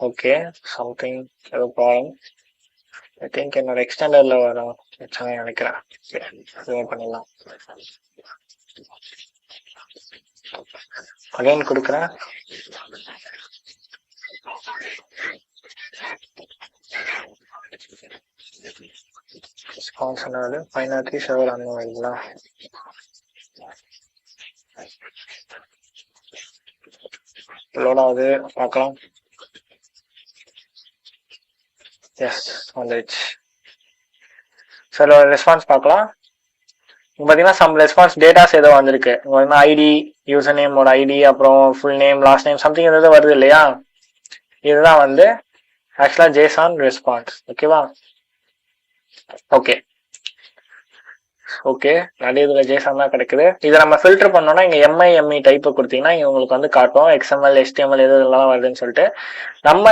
Okay, something ஏதோ problem. I think என்னோட எக்ஸ்டெண்டர்ல வரும் பிரச்சனை நினைக்கிறேன். ரிமூவ் பண்ணிடலாம். அகைன் கொடுக்குறேன். ரெஸ்பான்ஸ் என்னது 503 சர்வர் அந்த மாதிரிங்களா? லோட் ஆகுது, பார்க்கலாம். எஸ், வந்துடுச்சு. சார் ரெஸ்பான்ஸ் பார்க்கலாம். இங்கே பார்த்தீங்கன்னா சம் ரெஸ்பான்ஸ் டேட்டாஸ் ஏதோ வந்திருக்கு. இங்கே வந்து ஐடி, யூசர் நேமோட ஐடி, அப்புறம் full name, last name, something ஏதோ வருது இல்லையா? இதுதான் வந்து ஆக்சுவலாக ஜேசான் ரெஸ்பான்ஸ். ஓகேவா? ஓகே ஓகே, நிறைய இதில் ஜேசான் தான் கிடைக்குது. இதை நம்ம ஃபில்டர் பண்ணோம்னா இங்கே எம்ஐ எம்இ டைப்பை கொடுத்தீங்கன்னா இங்கே உங்களுக்கு வந்து காட்டும் எக்ஸ்எம்எல் HTML எது இதெல்லாம் வருதுன்னு சொல்லிட்டு. நம்ம